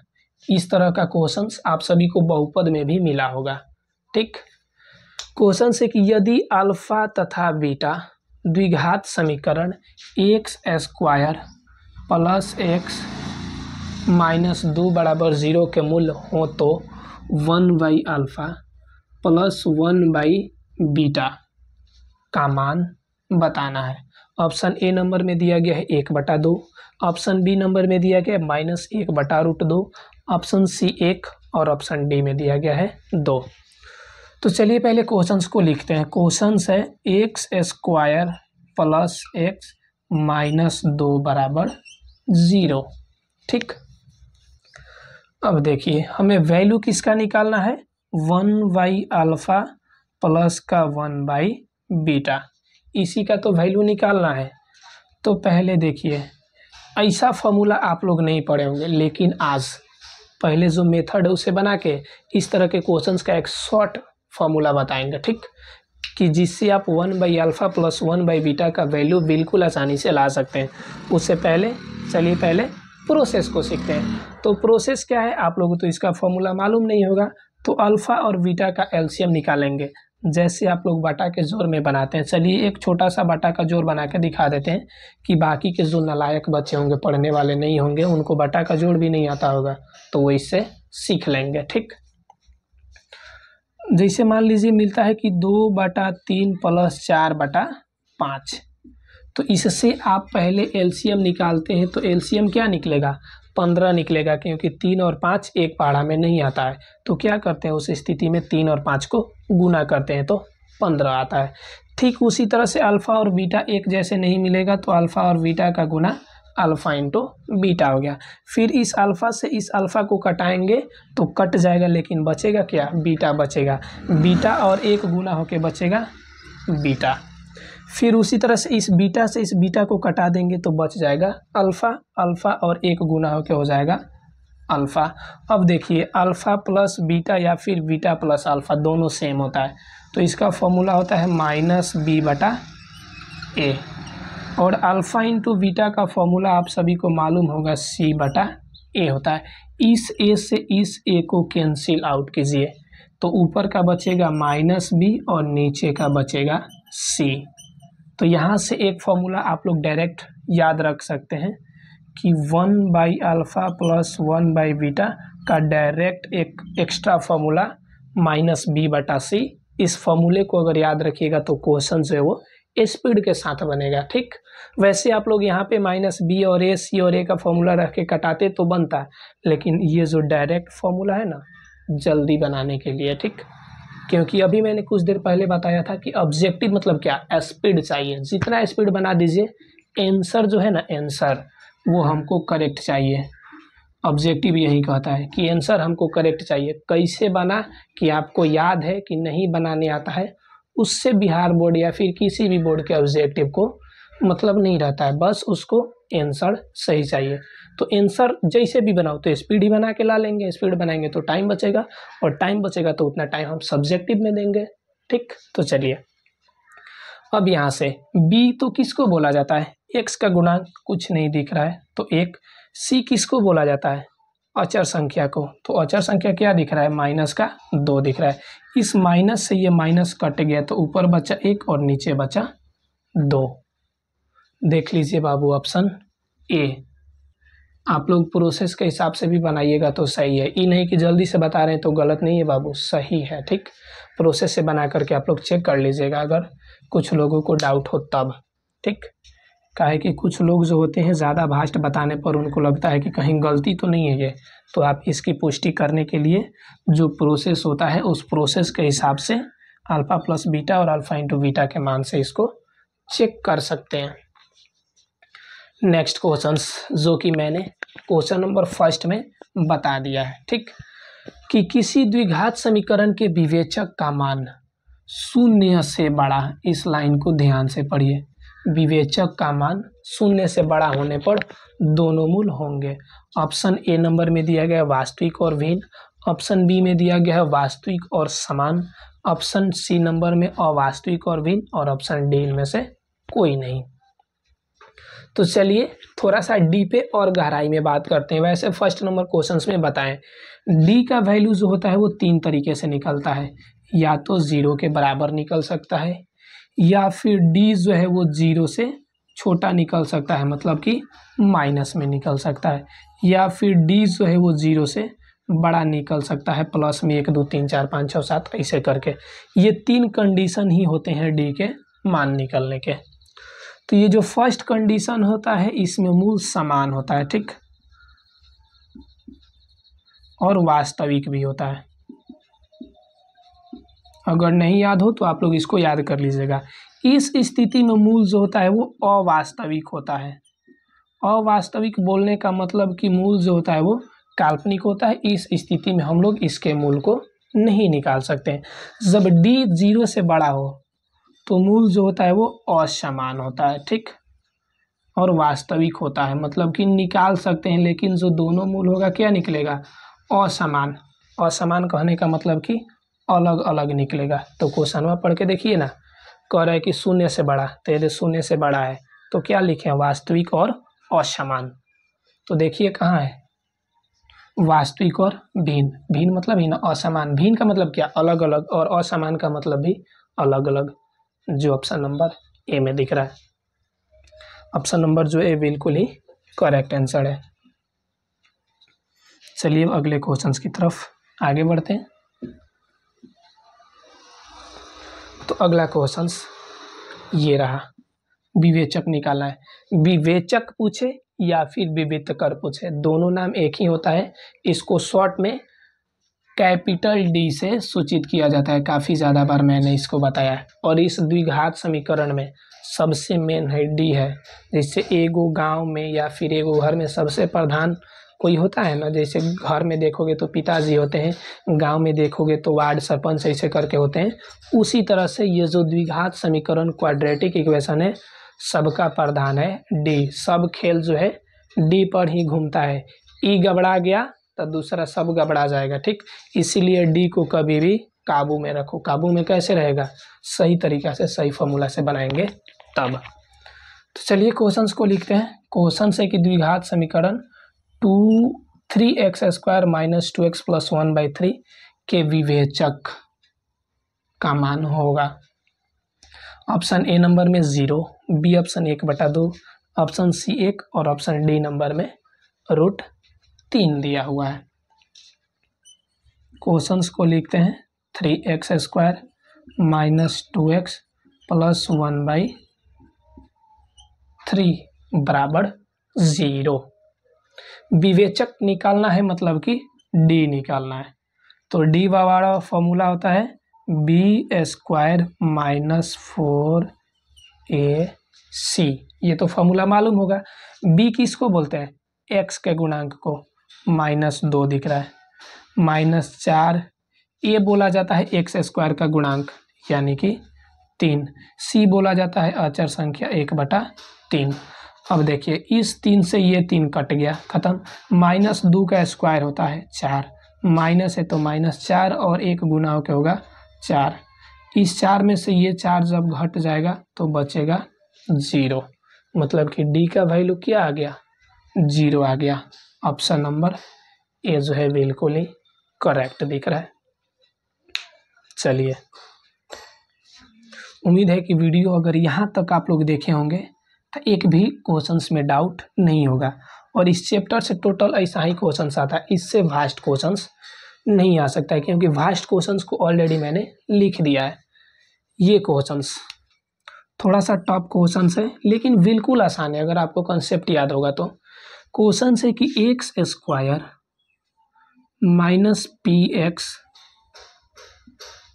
इस तरह का क्वेश्चन आप सभी को बहुपद में भी मिला होगा। ठीक, क्वेश्चन से कि यदि अल्फा तथा बीटा द्विघात समीकरण x square plus x minus 2 बराबर 0 के मूल हो तो 1/अल्फा प्लस 1/बीटा का मान बताना है। ऑप्शन ए नंबर में दिया गया है 1/2, ऑप्शन बी नंबर में दिया गया है -1/√2, ऑप्शन सी 1 और ऑप्शन डी में दिया गया है 2। तो चलिए पहले क्वेश्चंस को लिखते हैं। क्वेश्चंस है x square plus x minus 2 बराबर 0। ठीक, अब देखिए हमें वैल्यू किसका निकालना है? 1/अल्फा प्लस का 1/बीटा, इसी का तो वैल्यू निकालना है। तो पहले देखिए ऐसा फॉर्मूला आप लोग नहीं पढ़े होंगे, लेकिन आज पहले जो मेथड है उसे बना के इस तरह के क्वेश्चंस का एक शॉर्ट फॉर्मूला बताएंगे। ठीक, कि जिससे आप 1/अल्फा प्लस 1/बीटा का वैल्यू बिल्कुल आसानी से ला सकते हैं। उससे पहले चलिए पहले प्रोसेस को सीखते हैं। तो प्रोसेस क्या है, आप लोगों को तो इसका फॉर्मूला मालूम नहीं होगा। तो अल्फा और बीटा का एलसीएम निकालेंगे, जैसे आप लोग बटा के जोड़ में बनाते हैं। चलिए एक छोटा सा बटा का जोड़ बना के दिखा देते हैं कि बाकी के जो नालायक बच्चे होंगे, पढ़ने वाले नहीं होंगे, उनको बटा का जोड़ भी नहीं आता होगा, तो वो इससे सीख लेंगे। ठीक, जैसे मान लीजिए मिलता है कि 2/3 प्लस 4/5, तो इससे आप पहले एलसीएम निकालते हैं। तो एलसीएम क्या निकलेगा? 15 निकलेगा, क्योंकि 3 और 5 एक पहाड़ा में नहीं आता है। तो क्या करते हैं उस स्थिति में 3 और 5 को गुना करते हैं तो 15 आता है। ठीक उसी तरह से अल्फ़ा और बीटा एक जैसे नहीं मिलेगा, तो अल्फ़ा और बीटा का गुना अल्फ़ा इंटू बीटा हो गया। फिर इस अल्फ़ा से इस अल्फ़ा को घटाएंगे तो कट जाएगा, लेकिन बचेगा क्या, बीटा बचेगा। बीटा और एक गुना होके बचेगा बीटा। फिर उसी तरह से इस बीटा को घटा देंगे तो बच जाएगा अल्फ़ा। अल्फ़ा और एक गुना होके हो जाएगा अल्फ़ा। अब देखिए अल्फ़ा प्लस बीटा या फिर बीटा प्लस अल्फ़ा दोनों सेम होता है, तो इसका फॉर्मूला होता है -b/a। और अल्फ़ा इंटू बीटा का फॉर्मूला आप सभी को मालूम होगा c/a होता है। इस a से इस a को कैंसिल आउट कीजिए तो ऊपर का बचेगा -b और नीचे का बचेगा c। तो यहाँ से एक फॉर्मूला आप लोग डायरेक्ट याद रख सकते हैं कि 1/अल्फ़ा प्लस 1/बीटा का डायरेक्ट एक एक्स्ट्रा फार्मूला -b/c। इस फॉर्मूले को अगर याद रखिएगा तो क्वेश्चन जो है वो स्पीड के साथ बनेगा। ठीक, वैसे आप लोग यहाँ पे -b और a, c और a का फॉर्मूला रख के कटाते तो बनता, लेकिन ये जो डायरेक्ट फॉर्मूला है ना, जल्दी बनाने के लिए, ठीक, क्योंकि अभी मैंने कुछ देर पहले बताया था कि ऑब्जेक्टिव मतलब क्या, स्पीड चाहिए। जितना स्पीड बना दीजिए, आंसर जो है ना, आंसर वो हमको करेक्ट चाहिए। ऑब्जेक्टिव यही कहता है कि आंसर हमको करेक्ट चाहिए। कैसे बना कि आपको याद है कि नहीं बनाने आता है, उससे बिहार बोर्ड या फिर किसी भी बोर्ड के ऑब्जेक्टिव को मतलब नहीं रहता है, बस उसको आंसर सही चाहिए। तो आंसर जैसे भी बनाओ तो स्पीड ही बना के ला लेंगे। स्पीड बनाएंगे तो टाइम बचेगा, और टाइम बचेगा तो उतना टाइम हम सब्जेक्टिव में देंगे। ठीक, तो चलिए अब यहाँ से b तो किसको बोला जाता है, x का गुणांक कुछ नहीं दिख रहा है तो 1। c किसको बोला जाता है, अचर संख्या को, तो अचर संख्या क्या दिख रहा है, -2 दिख रहा है। इस माइनस से ये माइनस कट गया तो ऊपर बचा 1 और नीचे बचा 2। देख लीजिए बाबू ऑप्शन ए। आप लोग प्रोसेस के हिसाब से भी बनाइएगा तो सही है, ये नहीं कि जल्दी से बता रहे हैं तो गलत नहीं है बाबू, सही है। ठीक, प्रोसेस से बना करके आप लोग चेक कर लीजिएगा अगर कुछ लोगों को डाउट हो तब। ठीक, काहे कि कुछ लोग जो होते हैं ज़्यादा भास्ट बताने पर उनको लगता है कि कहीं गलती तो नहीं है ये, तो आप इसकी पुष्टि करने के लिए जो प्रोसेस होता है उस प्रोसेस के हिसाब से अल्फ़ा प्लस बीटा और अल्फ़ा इंटू बीटा के मान से इसको चेक कर सकते हैं। नेक्स्ट क्वेश्चंस जो कि मैंने क्वेश्चन नंबर 1 में बता दिया है। ठीक, कि किसी द्विघात समीकरण के विवेचक का मान 0 से बड़ा, इस लाइन को ध्यान से पढ़िए, विवेचक का मान 0 से बड़ा होने पर दोनों मूल होंगे। ऑप्शन ए नंबर में दिया गया वास्तविक और भिन्न, ऑप्शन बी में दिया गया है वास्तविक और समान, ऑप्शन सी नंबर में अवास्तविक और भिन्न, और ऑप्शन डी में से कोई नहीं। तो चलिए थोड़ा सा डी पे और गहराई में बात करते हैं। वैसे फर्स्ट नंबर क्वेश्चंस में बताएं, डी का वैल्यू जो होता है वो 3 तरीके से निकलता है, या तो 0 के बराबर निकल सकता है, या फिर डी जो है वो 0 से छोटा निकल सकता है, मतलब कि माइनस में निकल सकता है, या फिर डी जो है वो 0 से बड़ा निकल सकता है, प्लस में 1 2 3 4 5 6 7 ऐसे करके। ये 3 कंडीशन ही होते हैं डी के मान निकलने के। तो ये जो फर्स्ट कंडीशन होता है इसमें मूल समान होता है, ठीक, और वास्तविक भी होता है। अगर नहीं याद हो तो आप लोग इसको याद कर लीजिएगा। इस स्थिति में मूल जो होता है वो अवास्तविक होता है। अवास्तविक बोलने का मतलब कि मूल जो होता है वो काल्पनिक होता है। इस स्थिति में हम लोग इसके मूल को नहीं निकाल सकते हैं। जब डी 0 से बड़ा हो तो मूल जो होता है वो असमान होता है, ठीक, और वास्तविक होता है, मतलब कि निकाल सकते हैं, लेकिन जो दोनों मूल होगा क्या निकलेगा, असमान। असमान कहने का मतलब कि अलग अलग निकलेगा। तो क्वेश्चन में पढ़ के देखिए ना, कह रहा है कि 0 से बड़ा, तो यदि 0 से बड़ा है तो क्या लिखे, वास्तविक और असमान। तो देखिए कहाँ है, वास्तविक और भिन्न। भिन्न मतलब भिन्न, असमान, भिन्न का मतलब क्या, अलग अलग, और असमान का मतलब भी अलग अलग, जो ऑप्शन नंबर ए में दिख रहा है। ऑप्शन नंबर जो ए बिल्कुल ही करेक्ट आंसर है। चलिए अगले क्वेश्चंस की तरफ आगे बढ़ते हैं। तो अगला क्वेश्चंस ये रहा, विवेचक निकालना है। विवेचक पूछे या फिर विविधकर पूछे, दोनों नाम एक ही होता है। इसको शॉर्ट में कैपिटल डी से सूचित किया जाता है। काफ़ी ज़्यादा बार मैंने इसको बताया है। और इस द्विघात समीकरण में सबसे मेन है डी है। जैसे एगो गांव में या फिर एगो घर में सबसे प्रधान कोई होता है ना, जैसे घर में देखोगे तो पिताजी होते हैं, गांव में देखोगे तो वार्ड सरपंच ऐसे करके होते हैं। उसी तरह से ये जो द्विघात समीकरण क्वाड्रेटिक इक्वेशन है, सबका प्रधान है डी। सब खेल जो है डी पर ही घूमता है। ई गबड़ा गया तो दूसरा सब गबड़ा जाएगा, ठीक। इसीलिए डी को कभी भी काबू में रखो। काबू में कैसे रहेगा? सही तरीका से, सही फॉर्मूला से बनाएंगे तब। तो चलिए क्वेश्चंस को लिखते हैं। क्वेश्चन है कि द्विघात समीकरण 3x² - 2x + 1/3 के विवेचक का मान होगा। ऑप्शन ए नंबर में 0, बी ऑप्शन 1/2, ऑप्शन सी 1 और ऑप्शन डी नंबर में √3 दिया हुआ है। क्वेश्चंस को लिखते हैं। 3x² - 2x + 1/3 बराबर 0। विवेचक निकालना है, मतलब कि डी निकालना है। तो डी वाला फॉर्मूला होता है b² - 4ac। ये तो फॉर्मूला मालूम होगा। b किसको बोलते हैं? x के गुणांक को। -2 दिख रहा है, -4। a बोला जाता है x² का गुणांक यानी कि 3। c बोला जाता है अचर संख्या 1/3। अब देखिए इस 3 से ये 3 कट गया, खत्म। -2 का स्क्वायर होता है 4, माइनस है तो -4 और 1 गुना होकर होगा 4। इस 4 में से ये 4 जब घट जाएगा तो बचेगा 0। मतलब कि डी का वैल्यू क्या आ गया? 0 आ गया। ऑप्शन नंबर ए जो है बिल्कुल ही करेक्ट दिख रहा है। चलिए, उम्मीद है कि वीडियो अगर यहाँ तक आप लोग देखे होंगे तो एक भी क्वेश्चंस में डाउट नहीं होगा। और इस चैप्टर से टोटल ऐसा ही क्वेश्चंस आता है, इससे वास्ट क्वेश्चंस नहीं आ सकता है, क्योंकि वास्ट क्वेश्चंस को ऑलरेडी मैंने लिख दिया है। ये क्वेश्चंस थोड़ा सा टफ क्वेश्चंस है लेकिन बिल्कुल आसान है अगर आपको कंसेप्ट याद होगा तो। क्वेश्चन है कि x² - px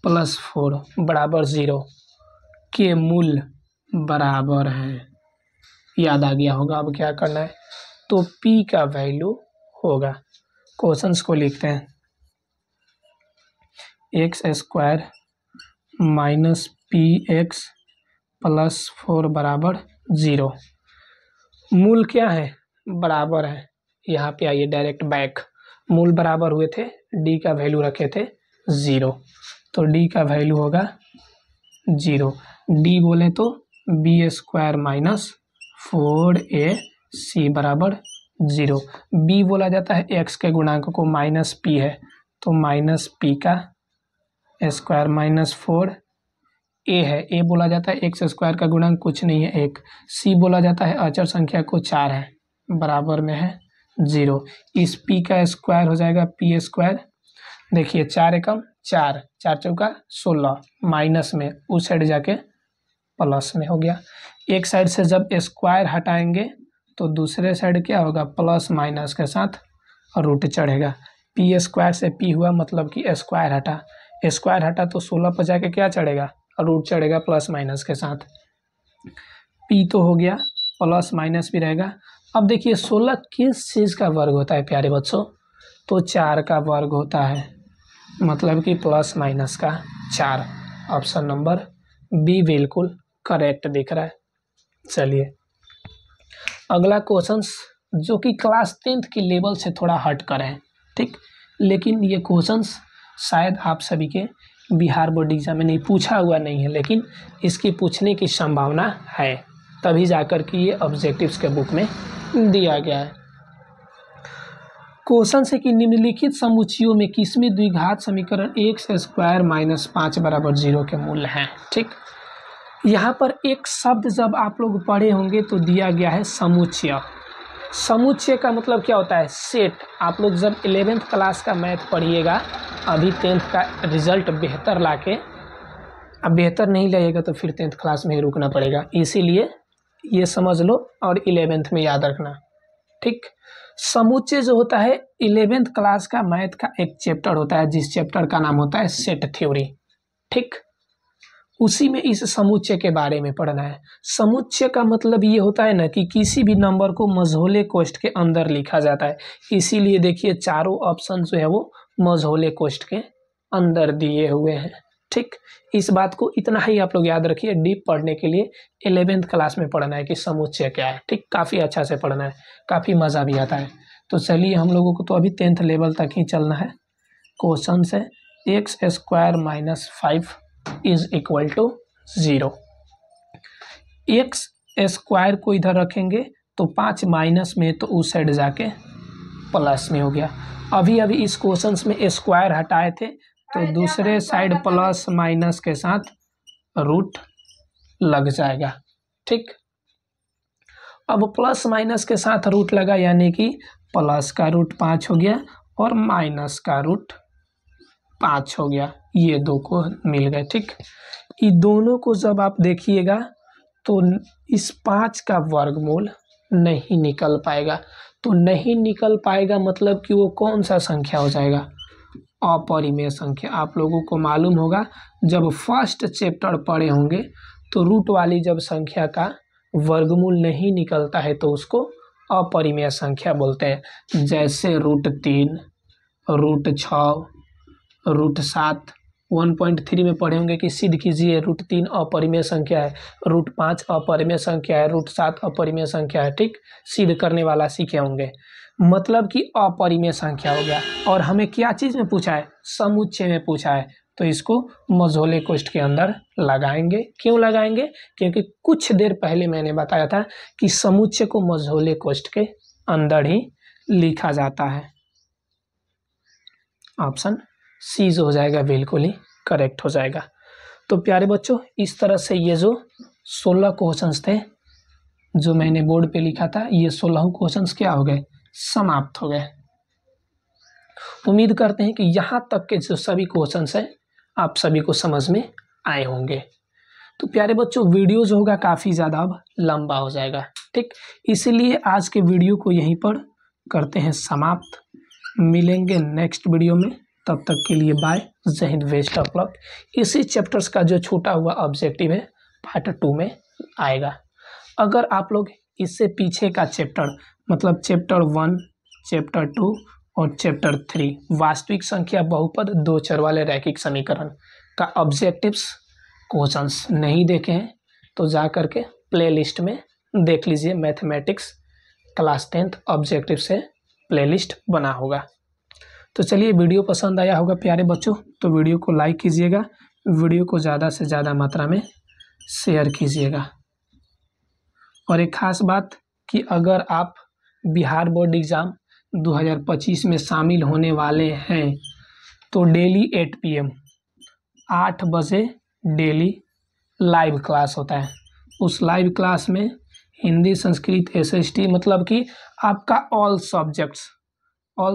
+ 4 बराबर 0 के मूल बराबर है। याद आ गया होगा। अब क्या करना है? तो p का वैल्यू होगा। क्वेश्चंस को लिखते हैं। x² - px + 4 बराबर 0। मूल क्या है? बराबर है। यहाँ पे आइए डायरेक्ट बैक। मूल बराबर हुए थे, d का वैल्यू रखे थे 0, तो d का वैल्यू होगा 0। d बोले तो b² - 4ac बराबर 0। b बोला जाता है x के गुणांक को, -p है तो -p का स्क्वायर -4। a है, a बोला जाता है x² का गुणांक कुछ नहीं है 1। c बोला जाता है अचर संख्या को 4 है, बराबर में है 0। इस p का स्क्वायर हो जाएगा p²। देखिए 4 एकम 4, 4 चौका 16, माइनस में उस साइड जाके प्लस में हो गया। एक साइड से जब स्क्वायर हटाएंगे तो दूसरे साइड क्या होगा? प्लस माइनस के साथ रूट चढ़ेगा। p² से p हुआ, मतलब कि स्क्वायर हटा। स्क्वायर हटा तो 16 पर जाके क्या चढ़ेगा? रूट चढ़ेगा प्लस माइनस के साथ। p तो हो गया, प्लस माइनस भी रहेगा। अब देखिए 16 किस चीज़ का वर्ग होता है प्यारे बच्चों? तो 4 का वर्ग होता है, मतलब कि प्लस माइनस का 4। ऑप्शन नंबर बी बिल्कुल करेक्ट दिख रहा है। चलिए अगला क्वेश्चंस जो कि क्लास 10th के लेवल से थोड़ा हट कर है, ठीक। लेकिन ये क्वेश्चंस शायद आप सभी के बिहार बोर्ड एग्जाम में नहीं पूछा हुआ नहीं है, लेकिन इसकी पूछने की संभावना है, तभी जाकर कि ये ऑब्जेक्टिव्स के बुक में दिया गया है। क्वेश्चन है कि निम्नलिखित समुच्चयों में किसमें द्विघात समीकरण x² - 5 बराबर 0 के मूल हैं, ठीक। यहाँ पर एक शब्द जब आप लोग पढ़े होंगे तो दिया गया है समुच्चय। समुच्चय का मतलब क्या होता है? सेट। आप लोग जब 11th क्लास का मैथ पढ़िएगा, अभी 10th का रिजल्ट बेहतर लाके, अब बेहतर नहीं लगेगा तो फिर 10th क्लास में ही रुकना पड़ेगा। इसीलिए ये समझ लो और 11th में याद रखना। ठीक। समुच्चय जो होता है 11th क्लास का मैथ का एक चैप्टर होता है, जिस चैप्टर का नाम होता है सेट थ्योरी। ठीक, उसी में इस समुच्चय के बारे में पढ़ना है। समुच्चय का मतलब ये होता है ना कि किसी भी नंबर को मझोले कोष्ठ के अंदर लिखा जाता है, इसीलिए देखिए चारों ऑप्शन जो है वो मझोले कोष्ठ के अंदर दिए हुए हैं। ठीक, इस बात को इतना ही आप लोग याद रखिए, डीप पढ़ने के लिए 11th क्लास में पढ़ना है कि समुच्चय क्या है। ठीक, काफ़ी अच्छा से पढ़ना है, काफ़ी मज़ा भी आता है। तो चलिए हम लोगों को तो अभी 10th लेवल तक ही चलना है। क्वेश्चन है x square minus 5 is equal to 0। X square को इधर रखेंगे तो 5 माइनस में तो उस साइड जाके प्लस में हो गया। अभी अभी इस क्वेश्चन में स्क्वायर हटाए थे तो दूसरे साइड प्लस माइनस के साथ रूट लग जाएगा। ठीक, अब प्लस माइनस के साथ रूट लगा यानी कि प्लस का रूट 5 हो गया और माइनस का रूट 5 हो गया, ये दो को मिल गए। ठीक, ये दोनों को जब आप देखिएगा तो इस 5 का वर्गमूल नहीं निकल पाएगा। तो नहीं निकल पाएगा मतलब कि वो कौन सा संख्या हो जाएगा? अपरिमेय संख्या। आप लोगों को मालूम होगा जब फर्स्ट चैप्टर पढ़े होंगे तो रूट वाली जब संख्या का वर्गमूल नहीं निकलता है तो उसको अपरिमेय संख्या बोलते हैं। जैसे √3, √6, √7। 1.3 में पढ़े होंगे कि सिद्ध कीजिए √3 अपरिमेय संख्या है, √5 अपरिमेय संख्या है, √7 अपरिमेय संख्या है। ठीक, सिद्ध करने वाला सीखे होंगे, मतलब कि अपरिमेय संख्या हो गया। और हमें क्या चीज़ में पूछा है? समुच्चय में पूछा है, तो इसको मझोले कोष्ठ के अंदर लगाएंगे। क्यों लगाएंगे? क्योंकि कुछ देर पहले मैंने बताया था कि समुच्चय को मझोले कोष्ठ के अंदर ही लिखा जाता है। ऑप्शन सी जो हो जाएगा बिल्कुल ही करेक्ट हो जाएगा। तो प्यारे बच्चों, इस तरह से ये जो 16 क्वेश्चंस थे जो मैंने बोर्ड पे लिखा था, ये 16 क्वेश्चंस क्या हो गए? समाप्त हो गए। उम्मीद करते हैं कि यहाँ तक के जो सभी क्वेश्चंस हैं आप सभी को समझ में आए होंगे। तो प्यारे बच्चों, वीडियो जो होगा काफ़ी ज़्यादा अब लंबा हो जाएगा। ठीक, इसीलिए आज के वीडियो को यहीं पर करते हैं समाप्त। मिलेंगे नेक्स्ट वीडियो में, तब तक के लिए बाय, जय हिंद, बेस्ट ऑफ लक। इसी चैप्टर्स का जो छूटा हुआ ऑब्जेक्टिव है पार्ट 2 में आएगा। अगर आप लोग इससे पीछे का चैप्टर मतलब चैप्टर 1, चैप्टर 2 और चैप्टर 3 वास्तविक संख्या, बहुपद, दो चर वाले रैखिक समीकरण का ऑब्जेक्टिव्स क्वेश्चंस नहीं देखे हैं तो जा करके प्लेलिस्ट में देख लीजिए। मैथमेटिक्स क्लास 10th ऑब्जेक्टिव से प्लेलिस्ट बना होगा। तो चलिए, वीडियो पसंद आया होगा प्यारे बच्चों तो वीडियो को लाइक कीजिएगा, वीडियो को ज़्यादा से ज़्यादा मात्रा में शेयर कीजिएगा। और एक ख़ास बात कि अगर आप बिहार बोर्ड एग्ज़ाम 2025 में शामिल होने वाले हैं तो डेली 8 PM 8 बजे डेली लाइव क्लास होता है। उस लाइव क्लास में हिंदी, संस्कृत, SST मतलब कि आपका ऑल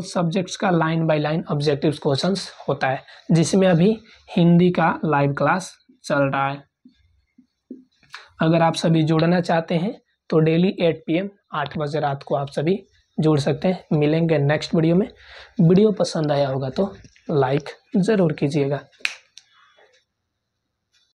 सब्जेक्ट्स का line by line objectives questions होता है, जिसमें अभी हिंदी का लाइव क्लास चल रहा है। अगर आप सभी जुड़ना चाहते हैं तो डेली 8 PM 8 बजे रात को आप सभी जुड़ सकते हैं। मिलेंगे नेक्स्ट वीडियो में। वीडियो पसंद आया होगा तो लाइक ज़रूर कीजिएगा।